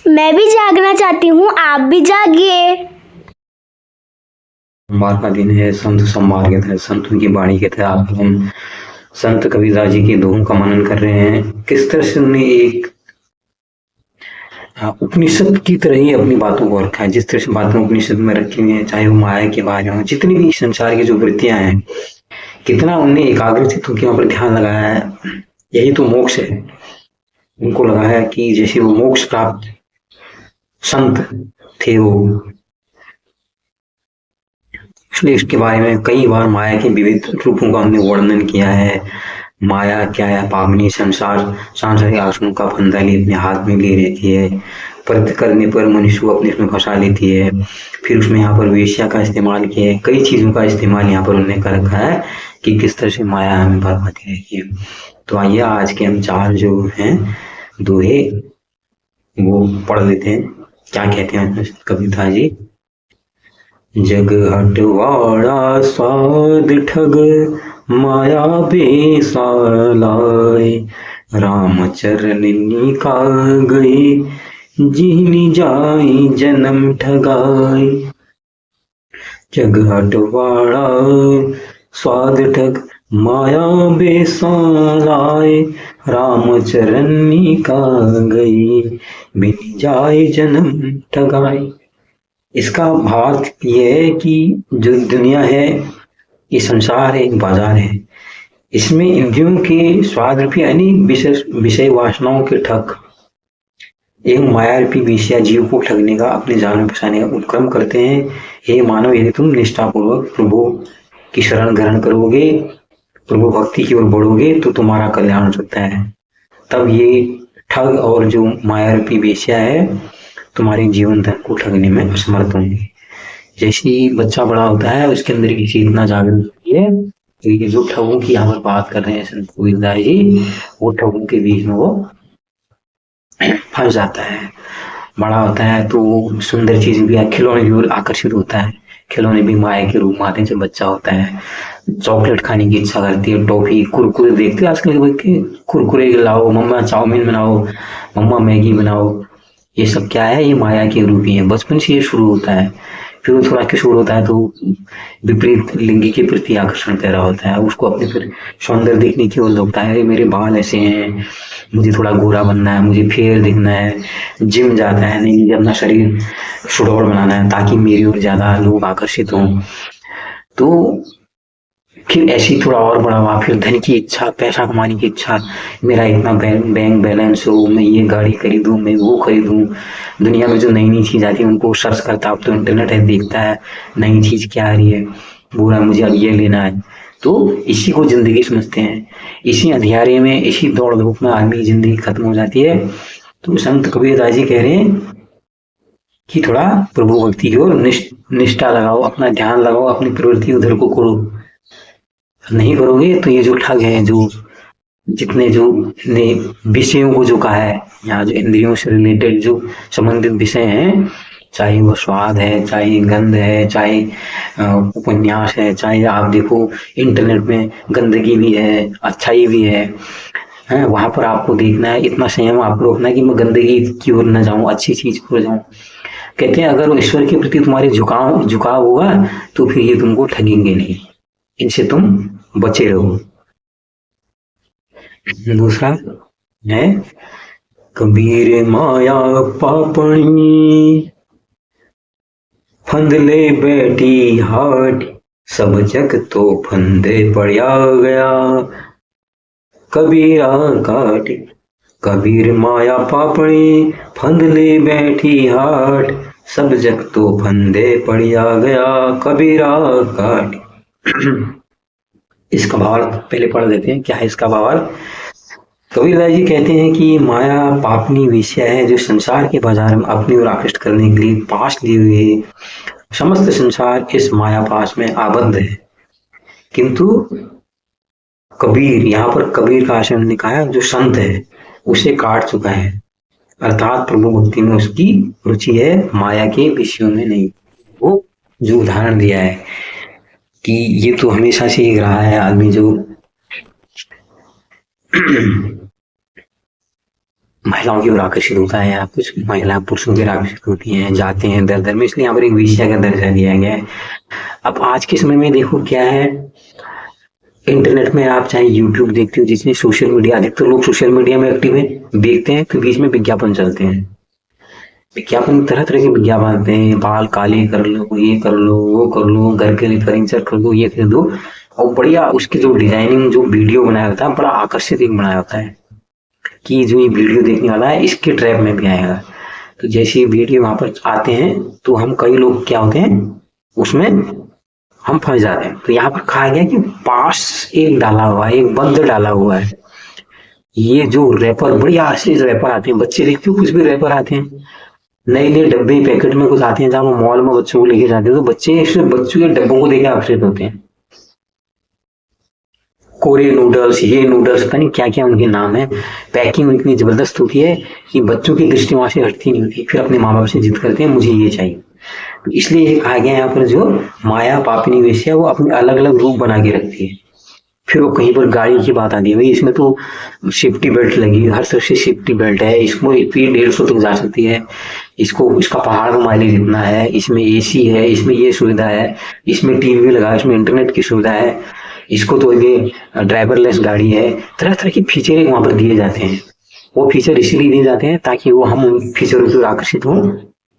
मैं भी जागना चाहती हूँ, आप भी जागिए। सोमवार का दिन है। संत सोमवार के तहत संतों की वाणी के तहत हम संत कबीरदास जी के दोहों का मनन कर रहे हैं। किस तरह से उन्होंने एक उपनिषद की तरह ही अपनी बातों को रखा है। जिस तरह से बातें उपनिषद में रखी हुई हैं, चाहे वो माया के बारे में, जितनी भी संसार की जो वृत्तियां हैं, कितना उनने एकाग्रचित्त होकर वहां पर ध्यान लगाया है। यही तो मोक्ष है। उनको लगा है कि जैसे वो मोक्ष प्राप्त संत थे वो, इसलिए इसके बारे में कई बार माया के विविध रूपों का हमने वर्णन किया है। माया क्या है? पावनी संसार सांसारिक आसनों का फंदा लिए अपने हाथ में लिए रहती है। प्रयत्न करने पर मनुष्य को अपने उसमें फंसा लेती है। फिर उसमें यहाँ पर वेश्या का इस्तेमाल किया है। कई चीजों का इस्तेमाल यहाँ पर उन्होंने कर रखा है कि किस तरह से माया हमें बर्बादी रहती है। तो आइए आज के हम चार जो हैं दोहे वो पढ़ लेते हैं। क्या कहते हैं कविता जी? जग हटवाड़ा स्वाद ठग माया बेसालाय, राम चरण का गई जिहनी जाई जन्म ठगाई। जग हटवाड़ा स्वाद ठग माया बेसालाय, राम चरण का गई बिन जाए जन्म ठगाई। इसका भाव ये है कि जो दुनिया है, ये संसार है, एक बाजार है। इसमें इंद्रियों के स्वाद रूपी अनेक विषय वासनाओं के ठग एवं माया रूपी वेश्या जीव को ठगने का, अपने जाल में फंसाने का उपक्रम करते हैं। हे मानव, यदि तुम निष्ठापूर्वक प्रभु की शरण ग्रहण करोगे, प्रभु भक्ति की ओर बढ़ोगे, तो तुम्हारा कल्याण हो सकता है। तब ये ठग और जो माया रूपी वेश्या है, तुम्हारे जीवन धन को ठगने में असमर्थ होंगे। जैसे ही बच्चा बड़ा होता है, उसके अंदर की चेतना जागृत होती है। तो ये जो ठगों की यहाँ पर बात कर रहे हैं संत कबीरदास जी, वो ठगों के बीच में वो फंस जाता है। बड़ा होता है तो वो सुंदर चीज भी, खिलौने की ओर आकर्षित होता है। खिलौने भी माया के रूप में आते हैं। जब बच्चा होता है, चॉकलेट खाने की इच्छा करती है, टॉफी, कुरकुरे देखते हैं आजकल के बच्चे, कुरकुरे लाओ, मम्मा चाउमीन बनाओ, मम्मा मैगी बनाओ। ये सब क्या है? ये माया के रूप ही है। बचपन से ये शुरू होता है। फिर वो थोड़ा किशोर होता है तो विपरीत लिंगी के प्रति आकर्षण पैदा होता है। उसको अपने फिर सौंदर्य देखने की ओर लगता है, अरे मेरे बाल ऐसे हैं, मुझे थोड़ा गोरा बनना है, मुझे फेयर दिखना है। जिम जाता है, नहीं मुझे अपना शरीर सुडौल बनाना है ताकि मेरी ओर ज्यादा लोग आकर्षित हों। तो फिर ऐसी थोड़ा और बड़ा हुआ, फिर धन की इच्छा, पैसा कमाने की इच्छा, मेरा इतना बैंक बैलेंस हो, मैं ये गाड़ी खरीदूं, मैं वो खरीदूं। दुनिया में जो नई नई चीज आती है उनको सर्च करता है। अब तो इंटरनेट है, देखता है नई चीज क्या आ रही है, बोला मुझे अब ये लेना है। तो इसी को जिंदगी समझते हैं। इसी अंधियारे में, इसी दौड़ धूप में आदमी की जिंदगी खत्म हो जाती है। तो संत कबीरदास जी कह रहे हैं कि थोड़ा प्रभु भक्ति की ओर निष्ठा लगाओ, अपना ध्यान लगाओ, अपनी प्रवृत्ति उधर को करो। नहीं करोगे तो ये जो ठग है, जो जितने जो ने विषयों को जो कहा है, यहाँ जो इंद्रियों से रिलेटेड जो संबंधित विषय हैं, चाहे वो स्वाद है, चाहे गंध है, चाहे उपन्यास है, चाहे आप देखो इंटरनेट में गंदगी भी है, अच्छाई भी है, वहां पर आपको देखना है। इतना संयम आपको रखना है कि मैं गंदगी की ओर न जाऊं, अच्छी चीज की ओर जाऊं। कहते हैं अगर वो ईश्वर के प्रति तुम्हारे झुकाव होगा तो फिर ये तुमको ठगेंगे नहीं, इनसे तुम बचे रहो। दूसरा है कबीर माया पापणी, फंद ले बैठी हाट, सब जग तो फंदे पड़ा गया कबीरा काट। कबीर माया पापणी, फंद ले बैठी हाट, सब जग तो फंदे पड़ा गया कबीरा काट। इसका भाव पहले पढ़ देते हैं। क्या है इसका भाव? कबीरदास जी कहते हैं कि माया पापनी वेश्या है, जो संसार के बाजार में अपनी ओर आकृष्ट करने के लिए पास लिए हुए है। समस्त संसार इस माया पास में आबद्ध है, किंतु कबीर, यहाँ पर कबीर का आशय ने कहा, जो संत है उसे काट चुका है। अर्थात प्रभु भक्ति में उसकी रुचि है, माया के विषयों में नहीं। वो जो उदाहरण दिया है कि ये तो हमेशा से ही रहा है, आदमी जो महिलाओं की ओर आकर्षित होता है, या कुछ महिला पुरुषों की ओर आकर्षित होती हैं, जाते हैं दर दर में, इसलिए यहाँ पर एक वेश्या का दर्जा दिया गया है। अब आज के समय में देखो क्या है, इंटरनेट में आप चाहे यूट्यूब देखते हो, जिसमें सोशल मीडिया, अधिकतर लोग सोशल मीडिया में एक्टिव है, देखते हैं कि बीच में विज्ञापन चलते हैं। विज्ञापन तरह तरह के विज्ञापन आते हैं, बाल काले कर लो, ये कर लो, वो कर लो, घर के लिए फर्नीचर खरीदो, ये खरीदो, और बढ़िया उसकी जो डिजाइनिंग, जो वीडियो बनाया होता है, बड़ा आकर्षित एक बनाया होता है कि जो ये वीडियो देखने वाला है इसके ट्रैप में भी आएगा। तो जैसे ही वीडियो वहां पर आते हैं तो हम कई लोग क्या होते हैं, उसमें हम फंस जाते हैं। तो यहाँ पर कहा गया कि पास एक डाला हुआ है, एक बंद डाला हुआ है। ये जो रैपर, बढ़िया असली रैपर आते हैं, बच्चे देखते हो कुछ भी रैपर आते हैं, नए नए डब्बे पैकेट में कुछ आते हैं, जहाँ वो मॉल में बच्चों को लेके जाते हैं, तो बच्चे बच्चों के डब्बों को देखे आकर्षित होते हैं। कोरे नूडल्स, ये नूडल्स, पता नहीं क्या क्या उनके नाम है, पैकिंग इतनी जबरदस्त होती है कि बच्चों की दृष्टि वहां से हटती नहीं होती, फिर अपने माँ बाप से जिद करते हैं मुझे ये चाहिए। तो इसलिए ये कहा गया यहाँ पर जो माया पापिनी वेश्या, वो अपने अलग अलग रूप बना के रखती है। फिर वो कहीं पर गाड़ी की बात आती है, भाई इसमें तो सेफ्टी बेल्ट लगी, हर तरफ से सेफ्टी बेल्ट है, इसको 150 तक जा सकती है, इसको इसका पहाड़ का माइलेज इतना है, इसमें एसी है, इसमें ये सुविधा है, इसमें टीवी लगा है, इसमें इंटरनेट की सुविधा है, इसको तो ये ड्राइवरलेस गाड़ी है। तरह तरह के फीचर वहां पर दिए जाते हैं। वो फीचर इसीलिए दिए जाते हैं ताकि वो हम उन फीचरों की ओर आकर्षित हों।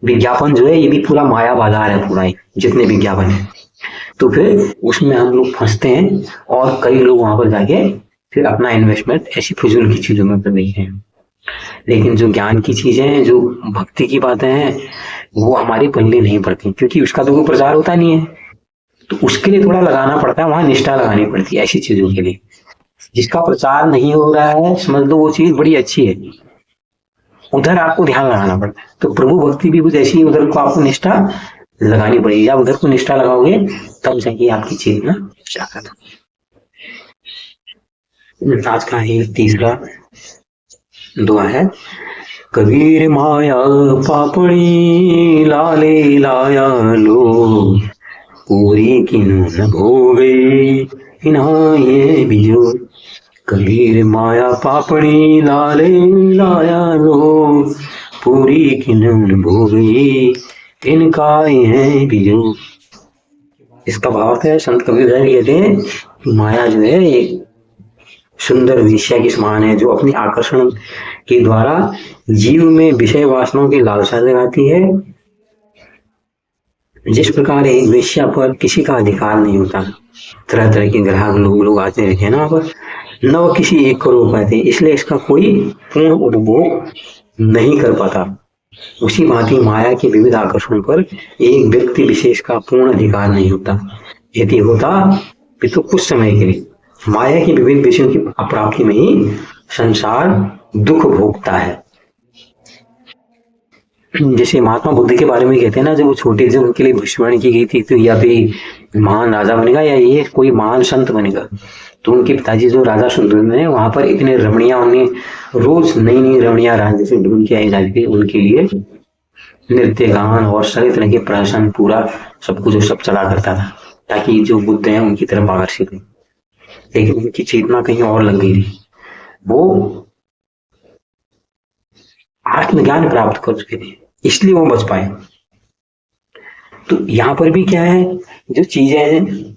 विज्ञापन जो है ये भी पूरा माया बाजार है, पूरा जितने विज्ञापन है। तो फिर उसमें हम लोग फंसते हैं और कई लोग वहां पर जाके फिर अपना इन्वेस्टमेंट ऐसी फिजूल की चीजों में कर देते हैं। लेकिन जो ज्ञान की चीजें हैं, जो भक्ति की बातें हैं, वो हमारे पल्ले नहीं पड़ती, क्योंकि उसका तो कोई प्रचार होता नहीं है। तो उसके लिए थोड़ा लगाना पड़ता है, वहां निष्ठा लगानी पड़ती है ऐसी चीजों के लिए। जिसका प्रचार नहीं हो रहा है, समझ लो वो चीज बड़ी अच्छी है, उधर आपको ध्यान लगाना पड़ता है। तो प्रभु भक्ति भी कुछ ऐसी है, उधर को आपको निष्ठा लगानी पड़ेगी। जब उधर को निष्ठा लगाओगे तब जाके आपकी चीज ना जागृत होगी। आज का ही तीसरा दुआ है, कबीर माया पापड़ी लाले लाया लो, पूरी किनु न भोगे इन्हाये बिजो। कबीर माया पापड़ी लाले लाया लो, पूरी किनु न भोगे इनका है बिजो। इसका भाव है, संत कबीर कहते हैं माया जो है एक सुंदर वेश्या के समान है, जो अपने आकर्षण के द्वारा जीव में विषय वासनाओं की लालसा जगाती है। जिस प्रकार एक वेश्या पर किसी का अधिकार नहीं होता, तरह तरह के ग्राहक लोग आते रहते हैं ना, पर न वो किसी एक को रोक पाते, इसलिए इसका कोई पूर्ण उपभोग नहीं कर पाता। उसी भांति माया के विविध आकर्षण पर एक व्यक्ति विशेष का पूर्ण अधिकार नहीं होता। यदि होता तो कुछ समय के लिए माया के विभिन्न विषयों की अप्राप्ति में ही संसार दुख भोगता है। जैसे महात्मा बुद्ध के बारे में कहते हैं ना, जब वो छोटे थे उनके लिए भविष्यवाणी की गई थी, तो या तो ये महान राजा बनेगा या ये कोई महान संत बनेगा। तो उनके पिताजी जो राजा सुंदर है, वहां पर इतने रमणियां, उन्हें रोज नई नई रमणियां राज्य से ढूंढ के आई जाती थी, उनके लिए नृत्य गान और सभी तरह के प्रदर्शन, पूरा सब कुछ सब चला करता था, ताकि जो बुद्ध हैं उनकी तरफ आकर्षित हो। लेकिन उनकी चेतना कहीं और लग गई थी, वो आत्मज्ञान प्राप्त कर चुके थे, इसलिए वो बच पाए। तो यहाँ पर भी क्या है, जो चीजें हैं,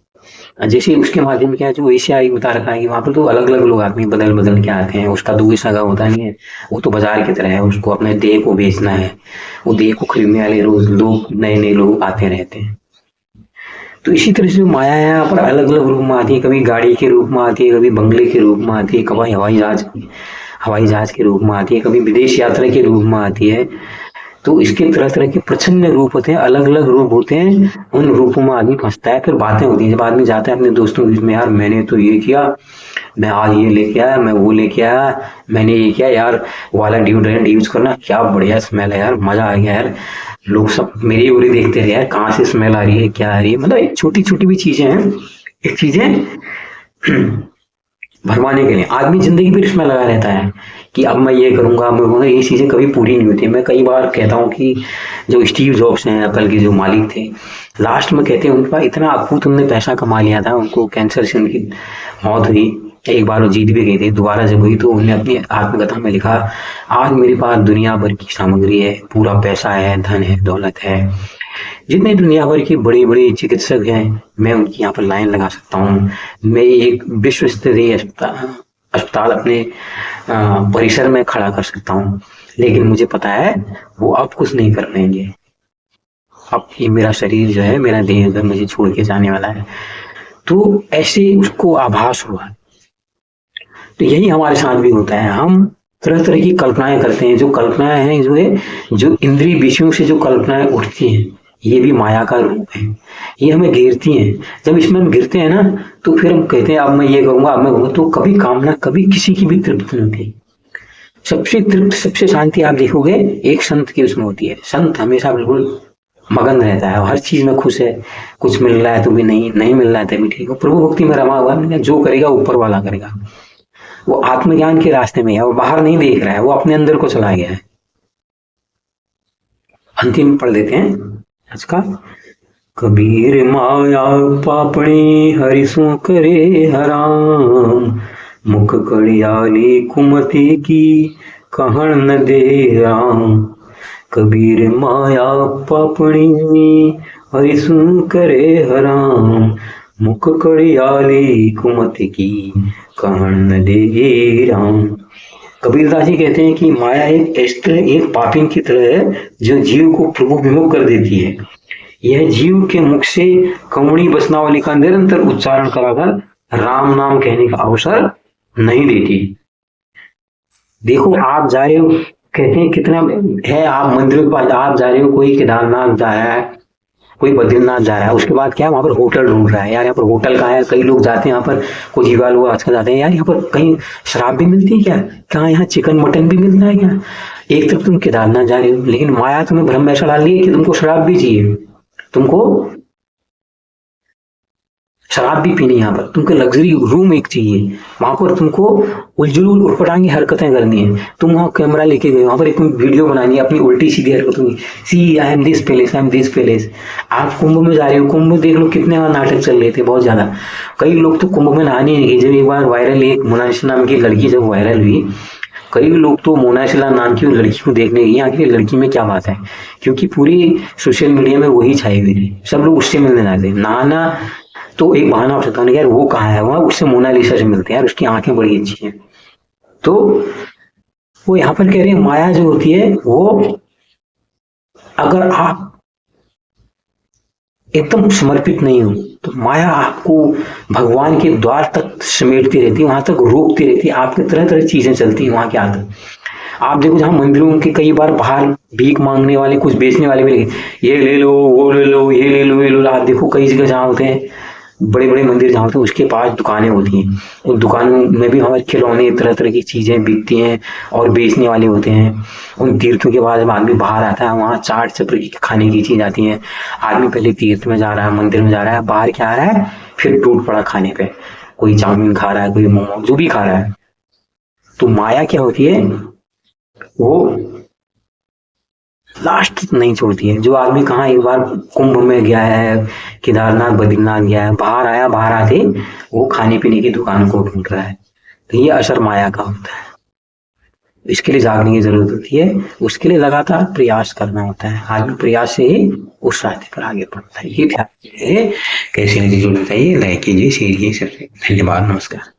जैसे उसके माध्यम क्या है, जो एशिया बता रखा है कि वहां पर तो अलग अलग लोग आते हैं, बदल बदल के आते हैं। उसका तो कोई सगा होता नहीं है, वो तो बाजार की तरह है, उसको अपने देह को बेचना है, वो देह को खरीदने वाले रोज लोग, नए नए लोग आते रहते हैं। तो इसी तरह से माया है, यहाँ पर अलग अलग रूप में आती है, कभी गाड़ी के रूप में आती है, कभी बंगले के रूप में आती है, कभी हवाई जहाज के रूप में आती है, कभी विदेश यात्रा के रूप में आती है। तो इसके तरह तरह के प्रचंड रूप होते हैं, अलग अलग रूप होते हैं, उन रूपों में आदमी फंसता है। फिर बातें होती हैं, जब आदमी जाता है अपने दोस्तों के बीच में, यार मैंने तो ये किया, मैं आज ये लेके आया, मैं वो लेके आया, मैंने ये किया, यार वाला डिओड्रेंट यूज करना, क्या बढ़िया स्मेल है यार, मजा आ गया यार, लोग सब मेरी ओर ही देखते रहे यार, कहाँ से स्मेल आ रही है, क्या आ रही है। मतलब छोटी छोटी भी चीजें हैं, एक चीजें भरवाने के लिए आदमी जिंदगी भर इसमें लगा रहता है कि अब मैं ये करूंगा, मैं करूंगा। ये चीजें कभी पूरी नहीं होती। मैं कई बार कहता हूँ कि जो स्टीव जॉब्स हैं, एप्पल के जो मालिक थे, लास्ट में कहते हैं उनका इतना अद्भुत उन्होंने पैसा कमा लिया था, उनको कैंसर से उनकी मौत हुई, एक बार वो जीत भी गई थी, दोबारा जब हुई तो उन्होंने अपनी आत्मकथा में लिखा, आज मेरे पास दुनिया भर की सामग्री है, पूरा पैसा है, धन है, दौलत है, जितने दुनिया भर के बड़े बड़े चिकित्सक हैं मैं उनकी यहाँ पर लाइन लगा सकता हूँ, मैं एक विश्व स्तरीय अस्पताल अपने परिसर में खड़ा कर सकता हूँ, लेकिन मुझे पता है वो अब कुछ नहीं कर पाएंगे। अब ये मेरा शरीर जो है, मेरा देह जो मुझे छोड़ के जाने वाला है। तो ऐसे उसको आभास हुआ। तो यही हमारे साथ भी होता है, हम तरह तरह की कल्पनाएं करते हैं। जो कल्पनाएं हैं जो है, जो इंद्रिय विषयों से जो कल्पनाएं उठती हैं, ये भी माया का रूप है, ये हमें घेरती हैं। जब इसमें हम गिरते हैं ना, तो फिर हम कहते हैं अब मैं ये करूंगा, अब मैं करूंगा, तो कभी कामना कभी किसी की भी तृप्त नहीं होती। सबसे तृप्त, सबसे शांति आप देखोगे एक संत की उसमें होती है। संत हमेशा बिल्कुल मगन रहता है, हर चीज में खुश है, कुछ मिल रहा है तो भी नहीं मिल रहा है तभी ठीक है, प्रभु भक्ति में रमा हुआ है, जो करेगा ऊपर वाला करेगा। वो आत्मज्ञान के रास्ते में है, वो बाहर नहीं देख रहा है, वो अपने अंदर को चला गया है। अंतिम पढ़ देते हैं आज का। कबीर माया पापणी हरिसो करे हराम, मुख कड़ियाली कुमति की कहन न दे राम। कबीर माया पापणी हरिसो करे हराम, मुख कड़ियाली कुमति की कहन न दे राम। कबीरदास जी कहते हैं कि माया एक पापिन की तरह है जो जीव को प्रभु विमुख कर देती है। यह जीव के मुख से कमणी बसनावली का निरंतर उच्चारण कराकर राम नाम कहने का अवसर नहीं देती। देखो आप जा रहे हो, कहते हैं कितना है, आप मंदिरों के पास आप जा रहे हो, कोई केदारनाथ जा रहा है, कोई बद्रीनाथ जा रहा है, उसके बाद क्या वहां पर होटल ढूंढ रहा है, यार यहाँ पर होटल कहाँ है। कई लोग जाते हैं यहाँ पर, कुछ जीवा लोग आजकल जाते हैं, यार यहाँ पर कहीं शराब भी मिलती है क्या, कहाँ यहाँ चिकन मटन भी मिलता है क्या। एक तरफ तुम केदारनाथ जा रहे हो, लेकिन माया तुम्हें भ्रम में डाल दी है कि तुमको शराब भी चाहिए, तुमको शराब भी पीनी, यहाँ पर तुमको लग्जरी रूम एक चाहिए, वहां पर तुमको उलझुल उटपटांगी हरकतें करनी है। तुम वहां कैमरा लेके गए, वहां पर एक वीडियो बनानी है अपनी उल्टी सीधी हरकतों की, see I am this palace, I am this palace. आप कुंभ में जा रहे हो, कुंभ में देख लो कितने वहां नाटक चल रहे थे, बहुत ज्यादा। कई लोग तो कुंभ में नहाने नहीं गए। जब एक बार वायरल, एक मोनालिसा नाम की लड़की जब वायरल हुई, कई लोग तो मोनालिसा नाम की लड़की को देखने गए, आखिर लड़की में क्या बात है, क्योंकि पूरी सोशल मीडिया में वही छाई हुई थी, सब लोग उससे मिलने जाते। नहाना तो एक बहाना हो सकता है यार, वो कहाँ है, वहां उससे मोनालिसा से मिलते हैं यार, उसकी आंखें बड़ी अच्छी हैं। तो वो यहाँ पर कह रहे हैं माया जो होती है वो, अगर आप एकदम समर्पित नहीं हो तो माया आपको भगवान के द्वार तक समेटती रहती है, वहां तक रोकती रहती है, आपके तरह तरह चीजें चलती हैं वहां के आगे। आप देखो जहाँ मंदिरों के कई बार बाहर भीख मांगने वाले, कुछ बेचने वाले भी लगे, ये ले लो, वो ले लो, ये ले लो, ये लो। आप देखो कई जगह जहाँ होते हैं, बड़े बड़े मंदिर जहाँ होते हैं, उसके पास दुकानें होती हैं, उन दुकानों में भी हमारे खिलौने, तरह तरह की चीजें बिकती हैं और बेचने वाले होते हैं। उन तीर्थों के बाद जब आदमी बाहर आता है, वहाँ चाट चपर की खाने की चीज आती है। आदमी पहले तीर्थ में जा रहा है, मंदिर में जा रहा है, बाहर क्या आ रहा है, फिर टूट पड़ा खाने पे, कोई चाउमीन खा रहा है, कोई मोमो, जो भी खा रहा है। तो माया क्या होती है, वो लास्ट नहीं छोड़ती है। जो आदमी कहाँ एक बार कुंभ में गया है, केदारनाथ बद्रीनाथ गया है, बाहर आया, बाहर आते वो खाने पीने की दुकान को ढूंढ रहा है। तो ये असर माया का होता है। इसके लिए जागने की जरूरत होती है, उसके लिए लगातार प्रयास करना होता है। आदमी प्रयास से ही उस रास्ते पर आगे बढ़ता है। ये ध्यान कैसे नतीजे बताइए, लाइक कीजिए, शेयर कीजिए। धन्यवाद, नमस्कार।